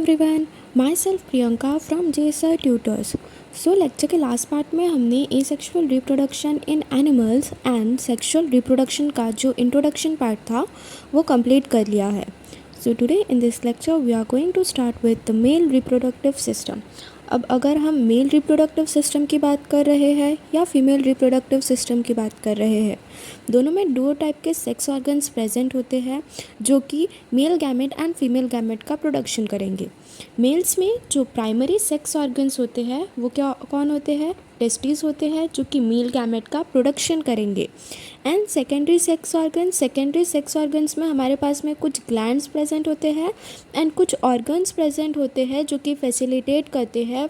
Everyone, my self Priyanka from JSR tutors. So lecture के last part में हमने asexual reproduction in animals and sexual reproduction का जो introduction part था वो कंप्लीट कर लिया है। So today in this lecture we are going to start with the male reproductive system. अब अगर हम मेल रिप्रोडक्टिव सिस्टम की बात कर रहे हैं या फीमेल रिप्रोडक्टिव सिस्टम की बात कर रहे हैं, दोनों में दो टाइप के सेक्स ऑर्गन्स प्रेजेंट होते हैं जो कि male gamete and female gamete का प्रोडक्शन करेंगे। मेल्स में जो प्राइमरी सेक्स ऑर्गन्स होते हैं वो क्या कौन होते हैं? टेस्टिस होते हैं जो कि मेल गैमेट का प्रोडक्शन करेंगे। एंड सेकेंडरी सेक्स ऑर्गन्स में हमारे पास में कुछ ग्लैंड्स प्रेजेंट होते हैं एंड कुछ ऑर्गन्स प्रेजेंट होते हैं जो कि फैसिलिटेट करते हैं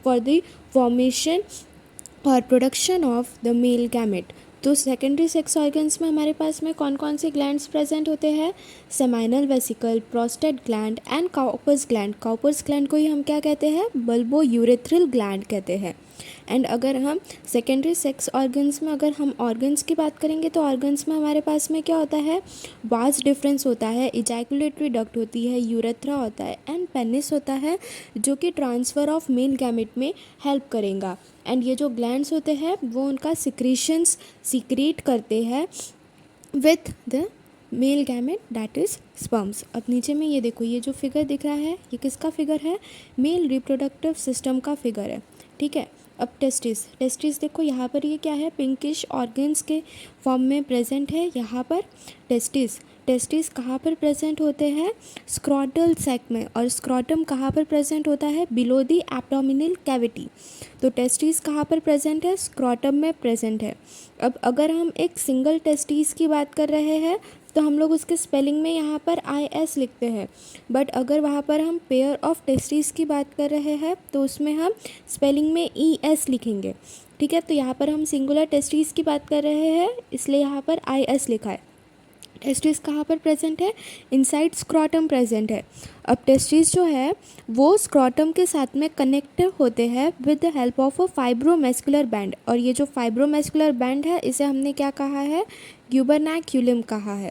फॉर द फॉर्मेशन और production of the male gamete. तो सेकेंडरी सेक्स ऑर्गन्स में हमारे पास में कौन कौन से ग्लैंड्स प्रेजेंट होते हैं? Seminal vesicle, prostate gland and Cowper's gland. Cowper's gland को ही हम क्या कहते हैं? बल्बो यूरेथ्रल ग्लैंड कहते हैं। एंड अगर हम सेकेंडरी सेक्स ऑर्गन्स में अगर हम ऑर्गन्स की बात करेंगे तो ऑर्गन्स में हमारे पास में क्या होता है? वास डिफरेंस होता है, इजैकुलेटरी डक्ट होती है, यूरेथ्रा होता है एंड पेनिस होता है जो कि ट्रांसफ़र ऑफ मेल गैमेट में हेल्प करेगा। एंड ये जो ग्लैंड्स होते हैं वो उनका सिक्रीशंस सीक्रेट करते हैं with the male gamete that is sperms. अब नीचे में ये देखो, ये जो फिगर दिख रहा है ये किसका फिगर है? मेल रिप्रोडक्टिव सिस्टम का फिगर है, ठीक है। अब टेस्टिस देखो, यहाँ पर ये क्या है? पिंकिश ऑर्गन्स के फॉर्म में प्रेजेंट है। यहाँ पर टेस्टिस कहाँ पर प्रेजेंट होते हैं? स्क्रॉटल सैक में। और स्क्रॉटम कहाँ पर प्रेजेंट होता है? Below the abdominal cavity. तो टेस्टिस कहाँ पर प्रेजेंट है? स्क्रॉटम में प्रेजेंट है। अब अगर हम एक सिंगल टेस्टिस की बात कर रहे हैं तो हम लोग उसके स्पेलिंग में यहाँ पर IS लिखते हैं, बट अगर वहाँ पर हम पेयर ऑफ टेस्टिस की बात कर रहे हैं तो उसमें हम स्पेलिंग में ES लिखेंगे, ठीक है। तो यहाँ पर हम सिंगुलर टेस्टिस की बात कर रहे हैं इसलिए यहाँ पर IS लिखा है। टेस्टिस कहाँ पर प्रेजेंट है? इनसाइड स्क्रॉटम प्रेजेंट है। अब टेस्टिस जो है वो स्क्रॉटम के साथ में कनेक्ट होते हैं with the help of a fibromuscular band. और ये जो फाइब्रोमैस्कुलर बैंड है इसे हमने क्या कहा है? ग्यूबरनैक्यूलम कहा है,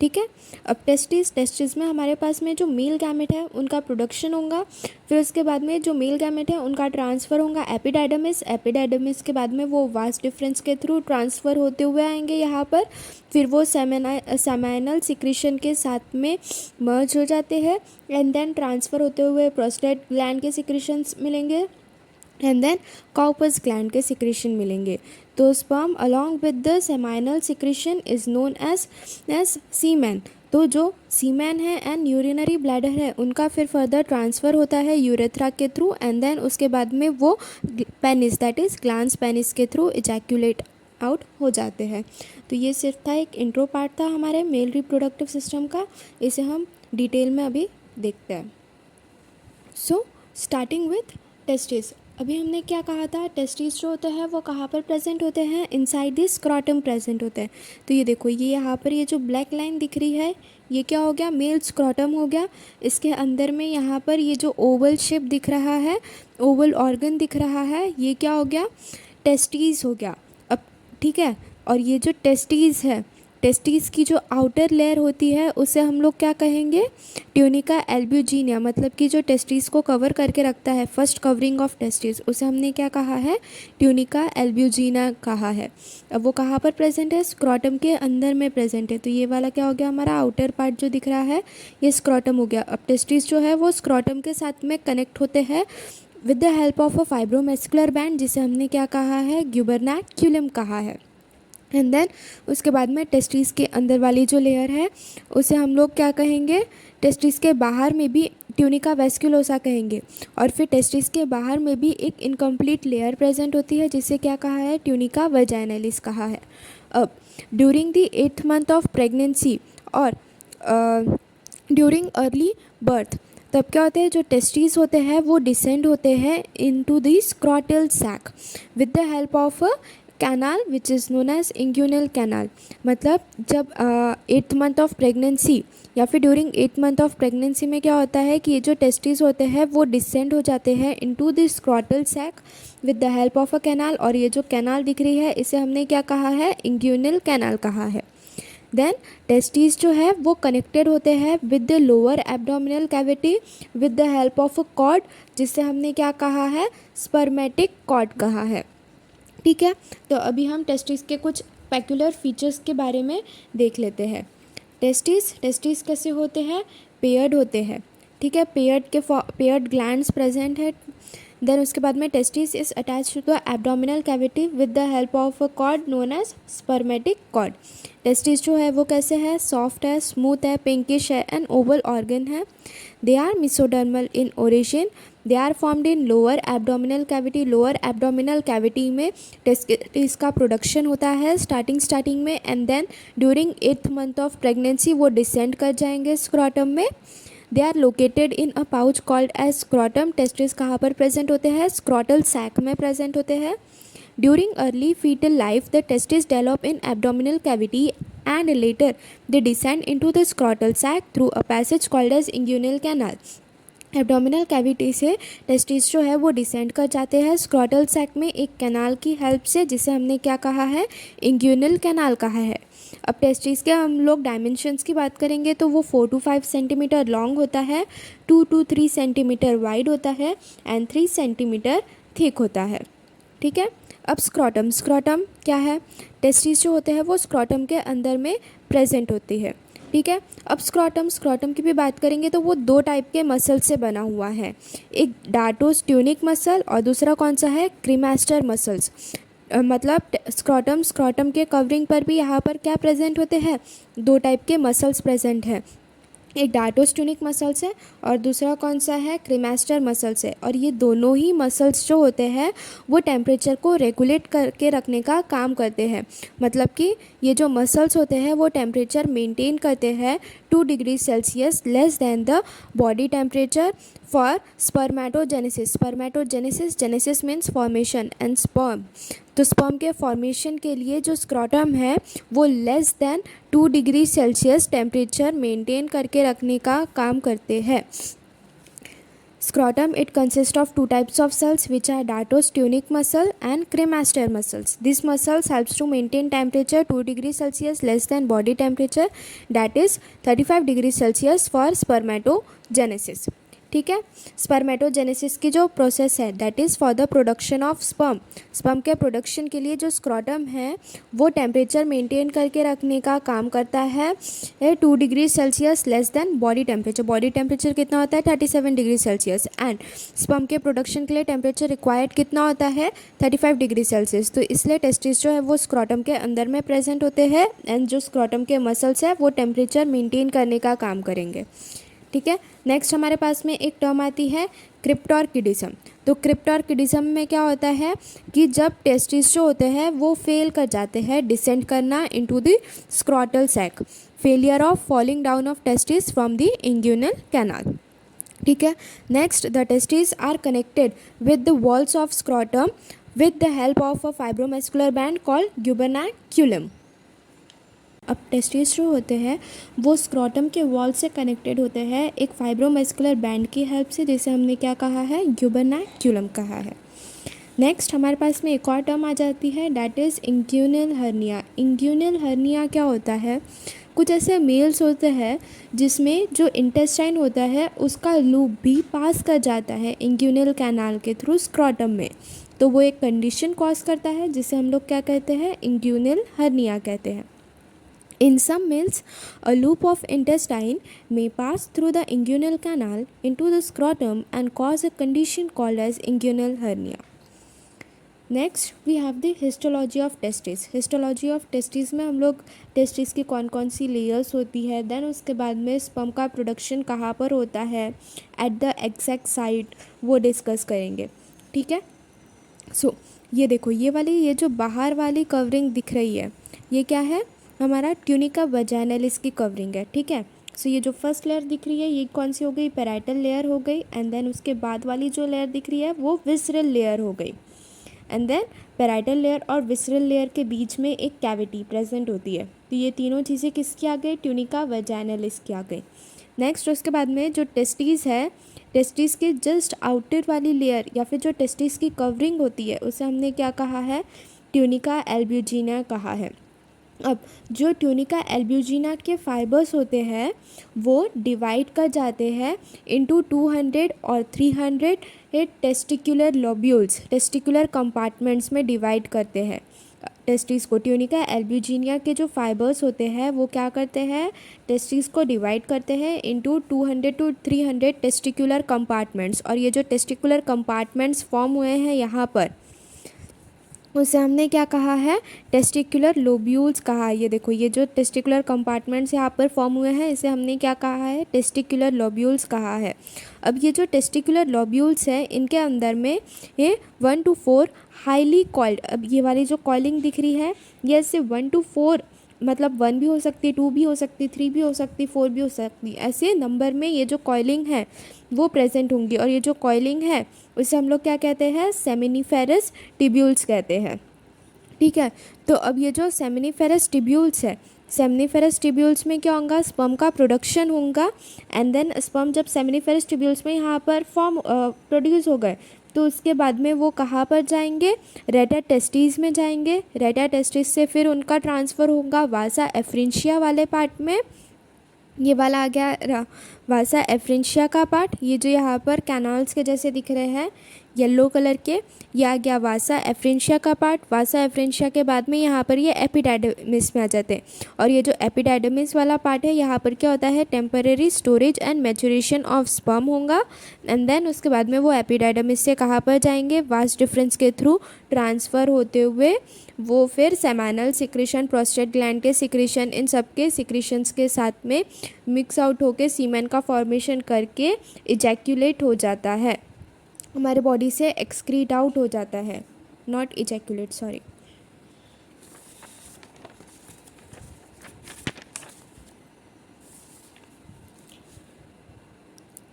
ठीक है। अब टेस्टिस में हमारे पास में जो मेल गैमेट है उनका प्रोडक्शन होगा, फिर उसके बाद में जो मेल गैमेट है उनका ट्रांसफ़र होगा एपिडाइडमिस के बाद में वो वास डिफरेंस के थ्रू ट्रांसफ़र होते हुए आएंगे यहाँ पर, फिर वो सेमाइनल सिक्रीशन के साथ में मर्ज हो जाते हैं एंड देन ट्रांसफ़र होते हुए प्रोस्टेट ग्लैंड के सिक्रीशंस मिलेंगे एंड देन काउपर्स ग्लैंड के सिक्रीशन मिलेंगे। तो sperm along with the seminal secretion is known as semen. तो जो सीमेन है एंड यूरिनरी ब्लैडर है उनका फिर फर्दर ट्रांसफ़र होता है यूरेथ्रा के थ्रू एंड देन उसके बाद में वो penis that is glans penis के थ्रू इजैक्यूलेट आउट हो जाते हैं। तो ये सिर्फ था एक इंट्रो पार्ट था हमारे मेल रिप्रोडक्टिव सिस्टम का, इसे हम डिटेल में अभी देखते हैं। So starting with testis. अभी हमने क्या कहा था? टेस्टिस जो होते हैं वो कहाँ पर प्रेजेंट होते हैं? इनसाइड द स्क्रॉटम प्रेजेंट होते हैं। तो ये देखो, ये यहाँ पर ये जो ब्लैक लाइन दिख रही है ये क्या हो गया? मेल स्क्रॉटम हो गया। इसके अंदर में यहाँ पर ये जो ओवल शेप दिख रहा है, ओवल ऑर्गन दिख रहा है, ये क्या हो गया? टेस्टिस हो गया। अब ठीक है, और ये जो टेस्टिस है, टेस्टिस की जो आउटर लेयर होती है उसे हम लोग क्या कहेंगे? Tunica albuginea. मतलब कि जो टेस्टिस को कवर करके रखता है, फर्स्ट कवरिंग ऑफ टेस्टिस, उसे हमने क्या कहा है? ट्यूनिका एल्ब्यूजिना कहा है। अब वो कहाँ पर प्रेजेंट है? स्क्रॉटम के अंदर में प्रेजेंट है। तो ये वाला क्या हो गया? हमारा आउटर पार्ट जो दिख रहा है ये स्क्रॉटम हो गया। अब टेस्टिस जो है वो स्क्रॉटम के साथ में कनेक्ट होते हैं with the help of a fibromuscular band जिसे हमने क्या कहा है? ग्यूबरनैक्यूलम कहा है। एंड देन उसके बाद में टेस्टिस के अंदर वाली जो लेयर है उसे हम लोग क्या कहेंगे? टेस्टिस के बाहर में भी ट्यूनिका वेस्कुलोसा कहेंगे। और फिर टेस्टिस के बाहर में भी एक इनकम्प्लीट लेयर प्रेजेंट होती है जिसे क्या कहा है? ट्यूनिका वजाइनलिस कहा है। अब during the 8th month of pregnancy और ड्यूरिंग अर्ली बर्थ तब क्या होते हैं? जो टेस्टिस होते हैं वो डिसेंड होते हैं into the scrotal sac with the help of a canal which is known as inguinal canal. मतलब जब 8th मंथ ऑफ प्रेगनेंसी या फिर during 8th month of pregnancy में क्या होता है कि ये जो टेस्टिस होते हैं वो डिसेंड हो जाते हैं into the scrotal sac with the help of a canal. और ये जो कैनाल दिख रही है इसे हमने क्या कहा है? इंग्यूनल कैनाल कहा है। देन टेस्टिस जो है वो कनेक्टेड होते हैं with the lower abdominal cavity with the help of a cord, जिससे हमने क्या कहा है, स्पर्मेटिक कॉर्ड कहा है। ठीक है, तो अभी हम टेस्टिस के कुछ पेक्युलर फीचर्स के बारे में देख लेते हैं। टेस्टिस कैसे होते हैं, पेयर्ड होते हैं। ठीक है, पेयर्ड ग्लैंड्स प्रेजेंट है। देन उसके बाद में testis is attach to the abdominal cavity with the help of a cord known as spermatic cord. Testis जो है वो कैसे है, सॉफ्ट है, स्मूथ है, पिंकिश है एंड ओवल ऑर्गन है। They are mesodermal in origin. They are formed in lower abdominal cavity. Lower abdominal cavity में टेस्टिस का प्रोडक्शन होता है स्टार्टिंग में, and then during 8th month of pregnancy वो डिसेंड कर जाएंगे स्क्रॉटम में। They are located in a pouch called as scrotum. Testis कहाँ पर प्रेजेंट होते हैं, स्क्रॉटल सैक में प्रेजेंट होते हैं। During early foetal life the testis develop in abdominal cavity and later they descend into the scrotal sac through a passage called as inguinal canal. Abdominal cavity से testis जो है वो descend कर जाते हैं स्क्रॉटल सैक में एक canal की हेल्प से, जिसे हमने क्या कहा है, इंग्यूनल कैनाल कहा है। अब टेस्टिस के हम लोग डायमेंशंस की बात करेंगे तो वो 4 to 5 सेंटीमीटर लॉन्ग होता है, 2 to 3 सेंटीमीटर वाइड होता है एंड 3 सेंटीमीटर थिक होता है। ठीक है, अब स्क्रॉटम क्या है, टेस्टिस जो होते हैं वो स्क्रॉटम के अंदर में प्रेजेंट होती है। ठीक है, अब स्क्रॉटम की भी बात करेंगे तो वो 2 टाइप के मसल से बना हुआ है, एक डार्टोस्ट्यूनिक मसल और दूसरा कौन सा है, क्रीमास्टर मसल्स। मतलब स्क्रॉटम के कवरिंग पर भी यहाँ पर क्या प्रेजेंट होते हैं, 2 टाइप के मसल्स प्रेजेंट है, एक डार्टोस्ट्यूनिक मसल्स है और दूसरा कौन सा है, क्रीमास्टर मसल्स है। और ये दोनों ही मसल्स जो होते हैं वो टेम्परेचर को रेगुलेट करके रखने का काम करते हैं। मतलब कि ये जो मसल्स होते हैं वो टेम्परेचर मेंटेन करते हैं 2 degree Celsius less than the body temperature for spermatogenesis. Genesis means formation and sperm. तो स्पर्म के फॉर्मेशन के लिए जो स्क्रॉटम है वो less than 2 degree Celsius temperature maintain करके रखने का काम करते हैं। Scrotum, it consists of 2 types of cells which are dartostunic muscle and cremaster muscles. These muscles helps to maintain temperature 2 degrees Celsius less than body temperature, that is 35 degrees Celsius for spermatogenesis. ठीक है, spermatogenesis की जो process है that is for the production of sperm के production के लिए जो scrotum है वो टेम्परेचर मेंटेन करके रखने का काम करता है 2 degree Celsius less than body temperature कितना होता है 37 डिग्री सेल्सियस, एंड स्पर्म के प्रोडक्शन के लिए टेम्परेचर रिक्वायर्ड कितना होता है 35 डिग्री सेल्सियस। तो इसलिए टेस्टिस जो है वो स्क्रॉटम के अंदर में प्रेजेंट होते हैं एंड जो स्क्रॉटम के मसल्स है वो टेम्परेचर मेंटेन करने का काम करेंगे। ठीक है, नेक्स्ट हमारे पास में एक टर्म आती है क्रिप्टोर्किडिज्म। तो क्रिप्टोर्किडिज्म में क्या होता है कि जब टेस्टिस जो होते हैं वो फेल कर जाते हैं डिसेंड करना into the scrotal sac, failure of falling down of testis from the inguinal canal. ठीक है, next the testis are connected with the walls of scrotum with the help of a fibromuscular band called gubernaculum. अब testis जो होते हैं वो scrotum के wall से connected होते हैं एक फाइब्रोमस्कुलर बैंड की हेल्प से, जिसे हमने क्या कहा है, ग्यूबरनैक्यूलम कहा है। नेक्स्ट हमारे पास में एक और टर्म आ जाती है दैट इज़ इंग्यूनल हर्निया। इंग्यूनल हर्निया क्या होता है, कुछ ऐसे मेल्स होते हैं जिसमें जो इंटेस्टाइन होता है उसका लूप भी पास कर जाता है इंग्यूनल कैनाल के थ्रू स्क्रॉटम में, तो वो एक कंडीशन कॉज करता है जिसे हम लोग क्या कहते हैं, इंग्यूनल हर्निया कहते हैं। In some males, a loop of intestine may pass through the inguinal canal into the scrotum and cause a condition called as inguinal hernia. Next, we have the histology of testis. Histology of testis में हम लोग testis की कौन कौन सी layers होती है, then उसके बाद में स्पर्म का प्रोडक्शन कहाँ पर होता है एट द एग्जैक्ट साइट, वो डिस्कस करेंगे। ठीक है, सो ये देखो ये जो बाहर वाली कवरिंग दिख रही है ये क्या है, हमारा ट्यूनिका वजाइनलिस की कवरिंग है। ठीक है, सो ये जो फर्स्ट लेयर दिख रही है ये कौन सी हो गई, पैराइटल लेयर हो गई, एंड देन उसके बाद वाली जो लेयर दिख रही है वो विसरल लेयर हो गई, एंड देन पैराइटल लेयर और विसरल लेयर के बीच में एक कैविटी प्रेजेंट होती है। तो ये तीनों चीज़ें किसकी आ गई, ट्यूनिका वजाइनलिस की आ गई। नेक्स्ट उसके बाद में जो टेस्टिस है, टेस्टिस के जस्ट आउटर वाली लेयर या फिर जो टेस्टिस की कवरिंग होती है उसे हमने क्या कहा है, ट्यूनिका एल्ब्यूजिना कहा है। अब जो ट्यूनिका एल्ब्यूजिना के फाइबर्स होते हैं वो डिवाइड कर जाते हैं इनटू 200 और 300 टेस्टिकुलर लोब्यूल्स, टेस्टिकुलर कंपार्टमेंट्स में डिवाइड करते हैं टेस्टिस को। ट्यूनिका एल्ब्यूजिनिया के जो फाइबर्स होते हैं वो क्या करते हैं, टेस्टिस को डिवाइड करते हैं इनटू 200 to 300 टेस्टिकुलर कंपार्टमेंट्स। और ये जो टेस्टिकुलर कंपार्टमेंट्स फॉर्म हुए हैं यहाँ पर, उसे हमने क्या कहा है, टेस्टिकुलर लोब्यूल्स कहा है। ये देखो, ये जो टेस्टिकुलर कंपार्टमेंट्स यहाँ पर फॉर्म हुए हैं इसे हमने क्या कहा है, टेस्टिकुलर लोब्यूल्स कहा है। अब ये जो टेस्टिकुलर लोब्यूल्स है इनके अंदर में ये 1 to 4 हाईली कॉइल्ड, अब ये वाली जो कॉइलिंग दिख रही है ये इससे 1 to 4 मतलब 1 भी हो सकती है, 2 भी हो सकती, 3 भी हो सकती, 4 भी हो सकती, ऐसे नंबर में ये जो कॉइलिंग है वो प्रेजेंट होंगी। और ये जो कॉइलिंग है उसे हम लोग क्या कहते हैं, सेमिनिफेरस टिब्यूल्स कहते हैं। ठीक है, तो अब ये जो सेमिनिफेरस टिब्यूल्स है, सेमिनिफेरस टिब्यूल्स में क्या होगा, स्पर्म का प्रोडक्शन होगा। एंड देन स्पर्म जब सेमिनिफेरस टिब्यूल्स में यहाँ पर प्रोड्यूस हो गए तो उसके बाद में वो कहाँ पर जाएंगे, रेटा टेस्टिस में जाएंगे। रेटा टेस्टिस से फिर उनका ट्रांसफ़र होगा वासा एफ्रेंशिया वाले पार्ट में। ये वाला आ गया वासा एफ्रेंशिया का पार्ट, ये जो यहाँ पर कैनाल्स के जैसे दिख रहे हैं येलो कलर के, ये आ गया वासा एफ्रेंशिया का पार्ट। वासा एफ्रेंशिया के बाद में यहाँ पर ये एपिडाइडमिस में आ जाते हैं। और ये जो एपिडाइडमिस वाला पार्ट है यहाँ पर क्या होता है, temporary storage and maturation of sperm होगा। एंड देन उसके बाद में वो एपिडाइडमिस से कहाँ पर जाएंगे, वास डिफरेंस के थ्रू ट्रांसफ़र होते हुए वो फिर सेमानल सिक्रेशन, प्रोस्टेट ग्लैंड के सिक्रेशन, इन सब के सिक्रेशंस के साथ में मिक्स आउट होकर सीमेन का फॉर्मेशन करके इजैक्यूलेट हो जाता है, हमारे बॉडी से एक्सक्रीट आउट हो जाता है, not ejaculate, sorry.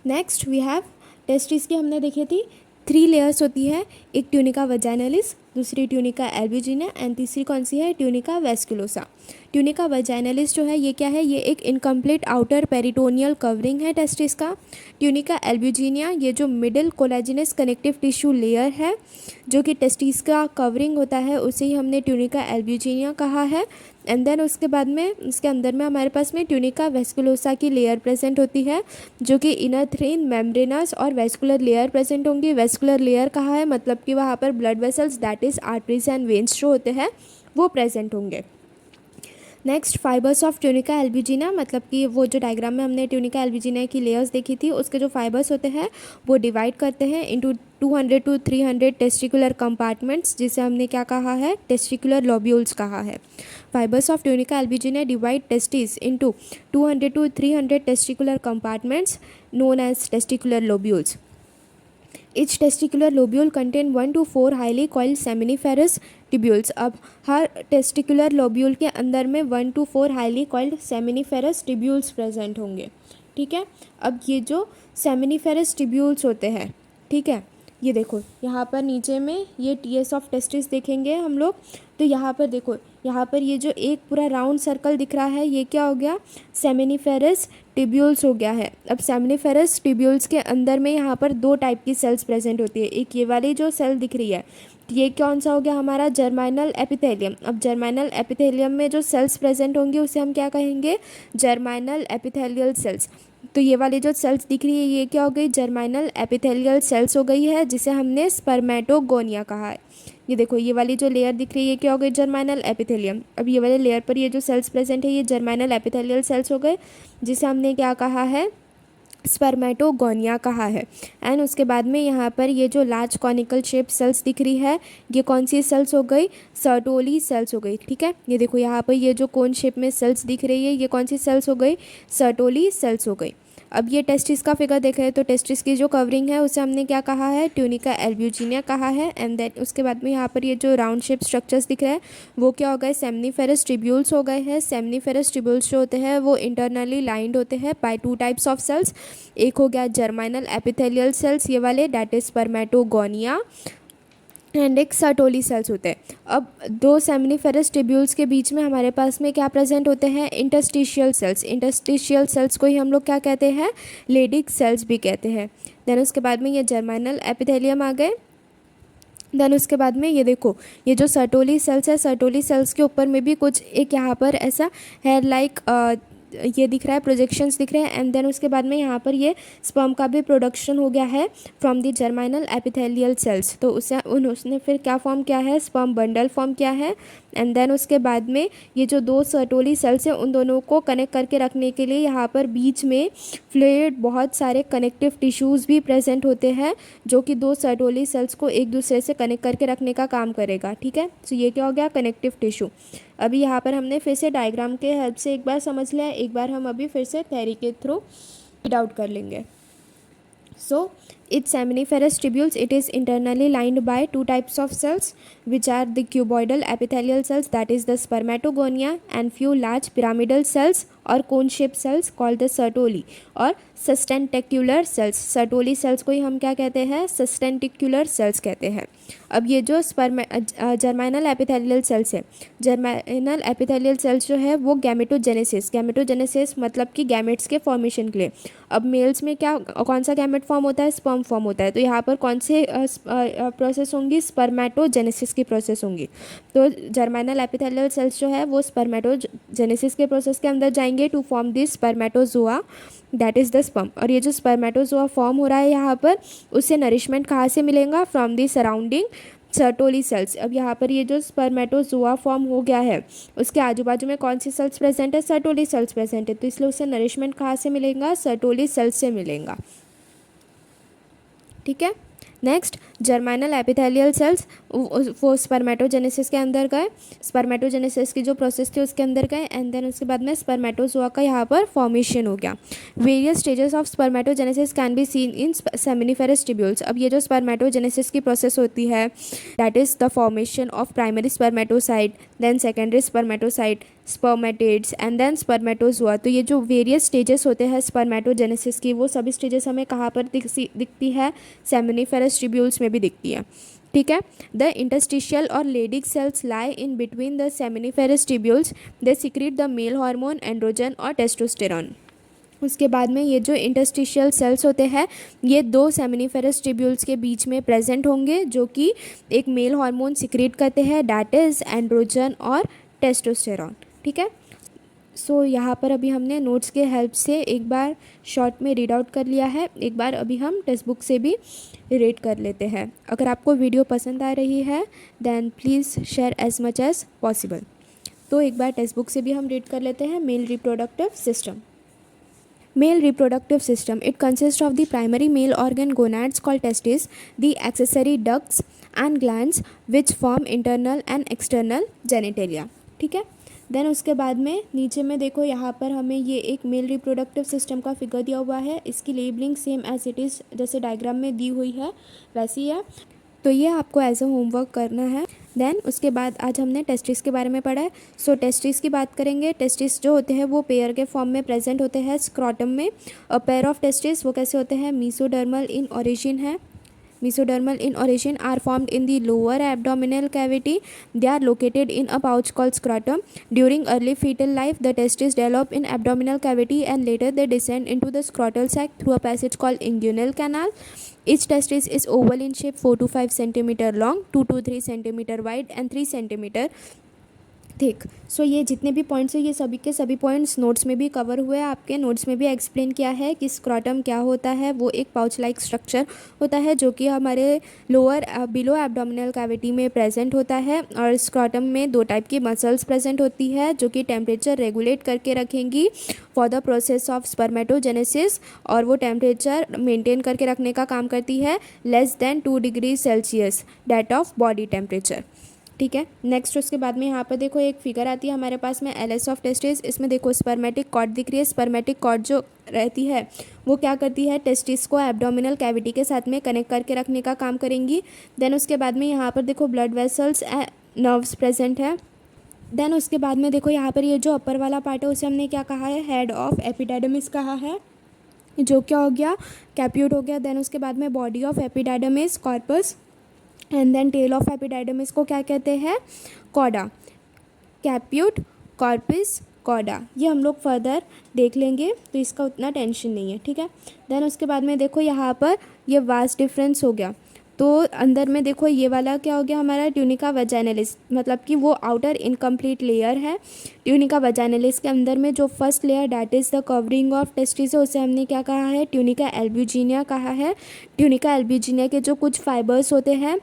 Next we have testis की हमने देखी थी 3 लेयर्स होती है, एक ट्यूनिका वजाइनलिस, दूसरी ट्यूनिका एल्ब्यूजिना एंड तीसरी कौन सी है, ट्यूनिका वेस्कुलोसा। ट्यूनिका वजाइनलिस जो है ये क्या है, ये एक इनकम्प्लीट आउटर पेरिटोनियल कवरिंग है टेस्टिस का। ट्यूनिका एल्ब्यूजिनिया ये जो मिडिल कोलाजिनस कनेक्टिव टिश्यू लेयर है जो कि टेस्टिस का कवरिंग होता है उसे ही हमने ट्यूनिका एल्ब्यूजिनिया कहा है। एंड देन उसके बाद में इसके अंदर में हमारे पास में ट्यूनिका वेस्कुलोसा की लेयर प्रेजेंट होती है जो कि इनर थ्रीन मेम्ब्रेनस और वेस्कुलर लेयर प्रेजेंट होंगी। वेस्कुलर लेयर कहा है मतलब कि वहाँ पर blood vessels that is arteries and veins जो होते हैं वो प्रेजेंट होंगे। नेक्स्ट फाइबर्स ऑफ ट्यूनिका एल्ब्यूजिना, मतलब कि वो जो डायग्राम में हमने ट्यूनिका एल्ब्यूजिना की लेयर्स देखी थी उसके जो फाइबर्स होते हैं वो डिवाइड करते हैं इनटू 200 to 300 टेस्टिकुलर कंपार्टमेंट्स, जिसे हमने क्या कहा है, टेस्टिकुलर लोब्यूल्स कहा है। Fibres of tunica albuginea divide testis into 200 to 300 testicular compartments known as testicular lobules. Each testicular lobule contain 1 to 4 highly coiled seminiferous tubules। अब हर टेस्टिकुलर लोब्यूल के अंदर में 1 to 4 highly coiled seminiferous tubules present होंगे। ठीक है, अब ये जो सेमिनिफेरस ट्यूब्यूल्स होते हैं, ठीक है, ये देखो यहाँ पर नीचे में ये टीएस ऑफ टेस्टिस देखेंगे हम लोग, तो यहाँ पर देखो, यहाँ पर ये जो एक पूरा राउंड सर्कल दिख रहा है ये क्या हो गया, सेमिनिफेरस ट्यूब्यूल्स हो गया है। अब सेमिनिफेरस ट्यूब्यूल्स के अंदर में यहाँ पर 2 टाइप की सेल्स प्रेजेंट होती है। एक ये वाली जो सेल दिख रही है ये कौन सा हो गया, हमारा जर्माइनल एपिथेलियम। अब जर्माइनल एपिथेलियम में जो सेल्स प्रेजेंट होंगी उसे हम क्या कहेंगे, जर्माइनल एपिथेलियल सेल्स। तो ये वाली जो सेल्स दिख रही है ये क्या हो गई, जर्माइनल एपिथेलियल सेल्स हो गई है, जिसे हमने स्पर्मेटोगोनिया कहा है। ये देखो ये वाली जो लेयर दिख रही है ये क्या हो गई, जर्माइनल एपिथेलियम। अब ये वाले लेयर पर ये जो सेल्स प्रेजेंट है ये जर्माइनल एपिथेलियल सेल्स हो गए, जिसे हमने क्या कहा है, स्पर्मेटोगोनिया कहा है। एंड उसके बाद में यहाँ पर ये जो लार्ज कॉनिकल शेप सेल्स दिख रही है ये कौन सी सेल्स हो गई, सर्टोली सेल्स हो गई। ठीक है, ये देखो यहाँ पर ये जो कोन शेप में सेल्स दिख रही है ये कौन सी सेल्स हो गई, सर्टोली सेल्स हो गई। अब ये टेस्टिस का फिगर देख रहे हैं तो टेस्टिस की जो कवरिंग है उसे हमने क्या कहा है, ट्यूनिका एल्ब्यूजिनिया कहा है। एंड देन उसके बाद में यहाँ पर ये जो राउंड शेप स्ट्रक्चर्स दिख रहे हैं वो क्या हो गए, सेमनीफेरस ट्यूब्यूल्स हो गए हैं। सेमनीफेरस ट्यूब्यूल्स जो होते हैं वो इंटरनली लाइंड होते हैं बाय 2 टाइप्स ऑफ सेल्स। एक हो गया जर्माइनल एपिथेलियल सेल्स ये वाले, दैट इज स्पर्मेटोगोनिया, एंड एक सर्टोली सेल्स होते हैं। अब 2 सेमनीफेरस ट्यूब्यूल्स के बीच में हमारे पास में क्या प्रेजेंट होते हैं, इंटरस्टिशियल सेल्स। इंटरस्टिशियल सेल्स को ही हम लोग क्या कहते हैं, लेडिक सेल्स भी कहते हैं। देन उसके बाद में ये जर्माइनल एपिथेलियम आ गए। देन उसके बाद में ये देखो, ये जो सर्टोली सेल्स है, सर्टोली सेल्स के ऊपर में भी कुछ एक यहाँ पर ऐसा हेयर लाइक ये दिख रहा है, प्रोजेक्शंस दिख रहे हैं। एंड देन उसके बाद में यहाँ पर ये स्पर्म का भी प्रोडक्शन हो गया है फ्रॉम द जर्माइनल एपिथेलियल सेल्स। तो उसने फिर क्या फॉर्म किया है, स्पर्म बंडल फॉर्म किया है। एंड देन उसके बाद में ये जो दो सर्टोली सेल्स हैं उन दोनों को कनेक्ट करके रखने के लिए यहाँ पर बीच में फ्लूइड, बहुत सारे कनेक्टिव टिश्यूज़ भी प्रेजेंट होते हैं जो कि दो सर्टोली सेल्स को एक दूसरे से कनेक्ट करके रखने का काम करेगा। ठीक है, तो ये क्या हो गया, कनेक्टिव टिश्यू। अभी यहाँ पर हमने फिर से डायग्राम के हेल्प से एक बार समझ लिया, एक बार हम अभी फिर से थ्योरी के थ्रू रीड आउट कर लेंगे। So its seminiferous tubules, it is internally lined by two types of cells which are the cuboidal epithelial cells, that is the spermatogonia, and few large pyramidal cells और cone shaped cells called the sertoli और sustentacular cells। Sertoli cells को ही हम क्या कहते हैं, सस्टेंटिकुलर sales कहते हैं। अब ये जो जर्माइनल एपिथेलियल सेल्स है, जर्माइनल एपिथेलियल सेल्स जो है वो गैमेटोजेनेसिस मतलब कि गैमेट्स के फॉर्मेशन के लिए। अब मेल्स में क्या, कौन सा गैमेट फॉर्म होता है, स्पर्म फॉर्म होता है। तो यहाँ पर कौन से प्रोसेस होंगी, स्पर्मेटोजेनेसिस की प्रोसेस होंगी। तो जर्माइनल एपिथेलियल सेल्स जो है वो स्पर्मेटोजेनेसिस के प्रोसेस के अंदर जाएंगे to form this spermatozoa, that is the sperm. और ये जो स्पर्मेटोजोआ फॉर्म हो रहा है यहाँ पर, उससे नरिशमेंट कहाँ से मिलेगा, from the surrounding Sertoli cells. अब यहाँ पर ये जो स्पर्मेटोजोआ फॉर्म हो गया है उसके आजू बाजू में कौन सी सेल्स प्रेजेंट है, सर्टोली सेल्स प्रेजेंट है। तो इसलिए उसे नरिशमेंट कहाँ से मिलेगा, सर्टोली सेल्स से मिलेगा। ठीक है, नेक्स्ट जर्माइनल एपिथेलियल सेल्स वो स्पर्मेटोजेनेसिस के अंदर गए, स्पर्मेटोजेनेसिस की जो प्रोसेस थी उसके अंदर गए। एंड देन उसके बाद में स्पर्मेटोजोआ का यहाँ पर फॉर्मेशन हो गया। Various stages of spermatogenesis can be seen in seminiferous tubules. अब ये जो स्पर्मेटोजेनेसिस की प्रोसेस होती है, that is the formation of primary spermatocyte, then secondary spermatocyte, spermatids and then spermatozoa. तो ये जो वेरियस स्टेजेस होते हैं स्पर्मेटोजेनेसिस की, वो सभी स्टेजेस हमें कहाँ पर दिखती है, सेमिनिफेरस ट्यूब्यूल्स में भी दिखती है। ठीक है, द इंटरस्टिशियल और Leydig cells lie in between the seminiferous tubules, they secrete the male hormone androgen और टेस्टोस्टेरॉन। उसके बाद में ये जो इंटरस्टिशियल सेल्स होते हैं ये दो सेमिनिफेरस ट्यूब्यूल्स के बीच में प्रेजेंट होंगे जो कि एक मेल हार्मोन सिक्रीट करते हैं, दैट इज़ एंड्रोजन और टेस्टोस्टेरॉन। ठीक है, सो यहाँ पर अभी हमने नोट्स के हेल्प से एक बार शॉर्ट में रीड आउट कर लिया है, एक बार अभी हम टेक्स्ट बुक से भी रीड कर लेते हैं। अगर आपको वीडियो पसंद आ रही है then please share as much as possible. तो एक बार टेक्स्ट बुक से भी हम रीड कर लेते हैं। Mail reproductive system. Male reproductive system, it consists of the primary male organ gonads called testes, the accessory ducts and glands which form internal and external genitalia। ठीक है, देन उसके बाद में नीचे में देखो यहाँ पर हमें ये एक मेल रिप्रोडक्टिव सिस्टम का फिगर दिया हुआ है, इसकी labelling same as it is जैसे डायग्राम में दी हुई है वैसी है। तो ये आपको एज अ होमवर्क करना है। देन उसके बाद आज हमने टेस्टिस के बारे में पढ़ा है। सो टेस्टिस की बात करेंगे। टेस्टिस जो होते हैं वो पेयर के फॉर्म में प्रेजेंट होते हैं स्क्रॉटम में। अ पेयर ऑफ टेस्टिस वो कैसे होते हैं, मीसोडर्मल इन ओरिजिन है। Mesodermal in origin are formed in the lower abdominal cavity. They are located in a pouch called scrotum. During early fetal life, the testes develop in abdominal cavity and later they descend into the scrotal sac through a passage called inguinal canal. Each testis is oval in shape, 4 to 5 centimeter long, 2 to 3 centimeter wide and 3 centimeter thick. So ये जितने भी points हैं ये सभी के सभी points notes में भी कवर हुए हैं। आपके नोट्स में भी एक्सप्लेन किया है कि स्क्रॉटम क्या होता है। वो एक पाउच लाइक स्ट्रक्चर होता है जो कि हमारे लोअर बिलो एब्डोमिनल कैविटी में प्रेजेंट होता है। और स्क्रॉटम में दो टाइप की मसल्स प्रेजेंट होती है जो कि टेम्परेचर रेगुलेट करके रखेंगी for the process of spermatogenesis, और वो टेम्परेचर मेंटेन करके रखने का काम करती है less than 2 degree Celsius, that of body temperature. ठीक है, नेक्स्ट उसके बाद में यहाँ पर देखो एक फिगर आती है हमारे पास में एलएस ऑफ टेस्टिस। इसमें देखो स्पर्मेटिक कॉर्ड दिख रही है। स्पर्मेटिक कॉर्ड जो रहती है वो क्या करती है, टेस्टिस को एब्डोमिनल कैविटी के साथ में कनेक्ट करके रखने का काम करेंगी। देन उसके बाद में यहाँ पर देखो ब्लड वेसल्स नर्व्स प्रेजेंट है। देन उसके बाद में देखो यहाँ पर ये जो अपर वाला पार्ट है उसे हमने क्या कहा है, हेड ऑफ एपिडाइडमिस कहा है, जो क्या हो गया, कैप्यूट हो गया। देन उसके बाद में body of epididymis, corpus, and then tail of epididymis को क्या कहते हैं, कॉडा। कैप्यूट, कॉर्पस, कॉडा, ये हम लोग फर्दर देख लेंगे तो इसका उतना टेंशन नहीं है। ठीक है, देन उसके बाद में देखो यहाँ पर ये वास्ट डिफरेंस हो गया। तो अंदर में देखो ये वाला क्या हो गया हमारा ट्यूनिका वजाइनलिस, मतलब कि वो आउटर इनकम्प्लीट लेयर है। ट्यूनिका वजाइनलिस के अंदर में जो first layer that is the covering of testis है, उसे हमने क्या कहा है, ट्यूनिका एल्ब्यूजिनिया कहा है। ट्यूनिका एल्ब्यूजिनिया के जो कुछ फाइबर्स होते हैं,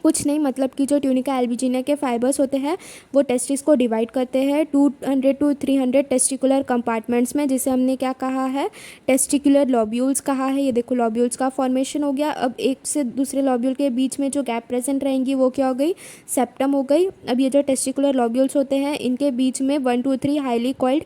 कुछ नहीं मतलब कि जो ट्यूनिका एल्ब्यूजिनिया के फाइबर्स होते हैं वो टेस्टिस को डिवाइड करते हैं 200 to 300 टेस्टिकुलर कंपार्टमेंट्स में, जिसे हमने क्या कहा है, टेस्टिकुलर लॉब्यूल्स कहा है। ये देखो लॉब्यूल्स का फॉर्मेशन हो गया। अब एक से दूसरे लॉब्यूल के बीच में जो गैप प्रेजेंट रहेंगी वो क्या हो गई, सेप्टम हो गई। अब ये जो टेस्टिकुलर लॉब्यूल्स होते हैं इनके बीच में 1 to 3 हाईली कॉल्ड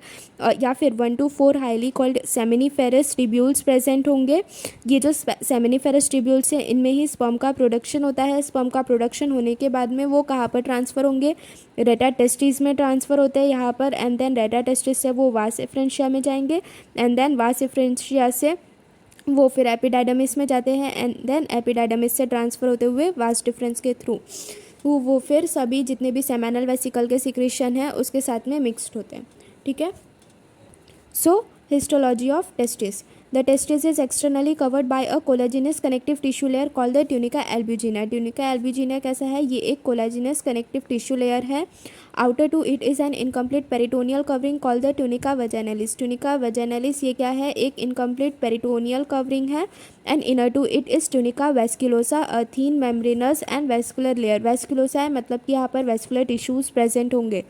या फिर 1 to 4 highly coiled seminiferous tubules present होंगे। ये जो सेमिनिफेरस ट्यूब्यूल्स हैं इनमें ही स्पर्म का प्रोडक्शन होता है। स्पर्म का प्रोडक्शन होने के बाद में वो कहाँ पर ट्रांसफ़र होंगे, रेटा टेस्टिस में ट्रांसफ़र होते हैं यहाँ पर। एंड देन रेटा टेस्टिस से वो वास एफ्रेंशिया में जाएंगे। एंड देन वास एफ्रेंशिया से वो फिर एपिडाइडमिस में जाते हैं। एंड देन एपिडाइडमिस से ट्रांसफ़र होते हुए वास डिफरेंस के थ्रू वो फिर सभी जितने भी सेमिनल वेसिकल के सिक्रीशन हैं उसके साथ में मिक्सड होते हैं। ठीक है। So, histology of testis. The testis is externally covered by a collagenous connective tissue layer called the tunica albuginea. Tunica albuginea कैसा है, ये एक collagenous connective tissue layer है. Outer to it is an incomplete peritoneal covering called the tunica vaginalis. Tunica vaginalis ये क्या है, एक incomplete peritoneal covering है. And inner to it is tunica vasculosa, a thin membranous and vascular layer. Vasculosa है मतलब कि यहाँ पर vascular tissues present होंगे.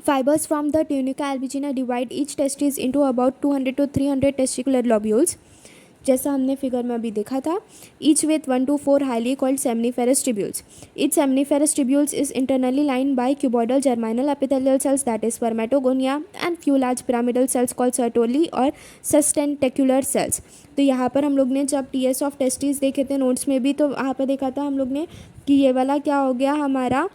Fibers from the tunica albuginea divide each testis into about 200 to 300 testicular lobules, जैसा हमने figure में अभी देखा था, each with 1 to 4 highly called seminiferous tubules. Each seminiferous tubules is internally lined by cuboidal germinal epithelial cells, that is spermatogonia, and few large pyramidal cells called Sertoli और sustentacular cells. तो यहाँ पर हम लोग ने जब टीएस ऑफ टेस्टिस देखे थे नोट्स में भी, तो वहाँ पर देखा था हम लोग ने कि ये वाला क्या हो गया हमारा,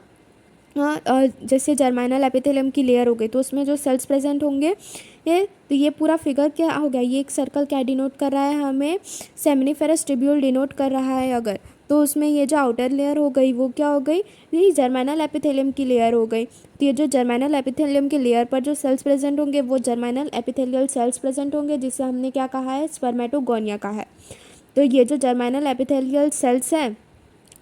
जैसे जर्माइनल एपिथेलियम की लेयर हो गई तो उसमें जो सेल्स प्रेजेंट होंगे तो ये पूरा फिगर क्या हो गया, ये एक सर्कल क्या डिनोट कर रहा है, हमें सेमिनिफेरस ट्यूब्यूल डिनोट कर रहा है अगर, तो उसमें ये जो आउटर लेयर हो गई वो क्या हो गई, ये जर्माइनल एपिथेलियम की लेयर हो गई। तो ये जो जर्माइनल एपिथेलियम की लेयर पर जो सेल्स प्रेजेंट होंगे वो जर्माइनल एपिथेलियल सेल्स प्रेजेंट होंगे, जिसे हमने क्या कहा है, स्पर्मेटोगोनिया कहा है। तो ये जो जर्माइनल एपिथेलियल सेल्स हैं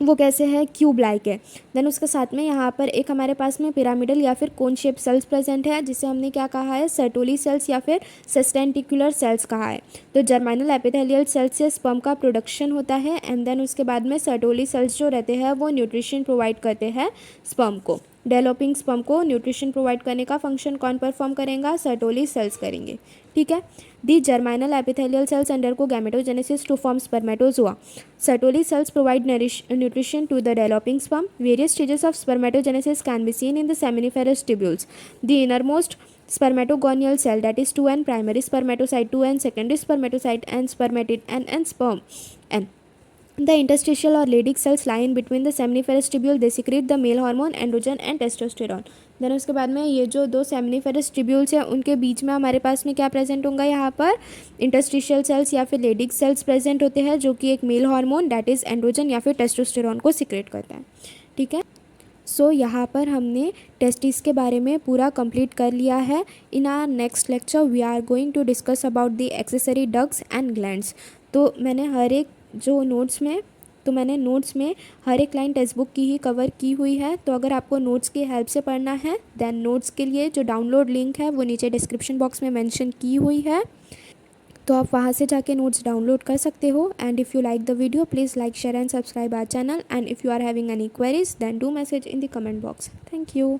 वो कैसे है, क्यूब लाइक है। देन उसके साथ में यहाँ पर एक हमारे पास में पिरामिडल या फिर कोन शेप सेल्स प्रेजेंट है, जिसे हमने क्या कहा है, सर्टोली सेल्स या फिर सस्टेंटिकुलर सेल्स कहा है। तो जर्माइनल एपिथेलियल सेल्स से स्पर्म का प्रोडक्शन होता है। एंड देन उसके बाद में सर्टोली सेल्स जो रहते हैं वो न्यूट्रिशन प्रोवाइड करते हैं स्पर्म को। डेवलपिंग स्पर्म को न्यूट्रिशन प्रोवाइड करने का फंक्शन कौन परफॉर्म करेगा, सर्टोली सेल्स करेंगे। ठीक है। The germinal epithelial cells undergo gametogenesis to form spermatozoa. Sertoli cells provide nutrition to the developing sperm. Various stages of spermatogenesis can be seen in the seminiferous tubules. The innermost spermatogonial cell, that is 2n, primary spermatocyte 2n, secondary spermatocyte n, spermatid n, sperm n. The interstitial or Leydig cells lie in between the seminiferous tubule. They secrete the male hormone androgen and testosterone. Then उसके बाद में ये जो दो seminiferous tubules हैं उनके बीच में हमारे पास में क्या प्रेजेंट होगा, यहाँ पर इंटरस्टिशियल सेल्स या फिर लेडिक सेल्स प्रेजेंट होते हैं, जो कि एक male hormone that is androgen या फिर टेस्टोस्टेरोन को सिक्रेट करता है। ठीक है। सो यहाँ पर हमने टेस्टिस के बारे में पूरा कंप्लीट कर लिया है। In our next lecture we are going to discuss about the accessory ducts and glands. तो मैंने नोट्स में हर एक लाइन टेक्स्ट बुक की ही कवर की हुई है। तो अगर आपको नोट्स की हेल्प से पढ़ना है देन नोट्स के लिए जो डाउनलोड लिंक है वो नीचे डिस्क्रिप्शन बॉक्स में मेंशन की हुई है, तो आप वहाँ से जाके नोट्स डाउनलोड कर सकते हो। And if you like the video please like, share and subscribe our channel. And if you are having any queries then do message in the comment box. Thank you.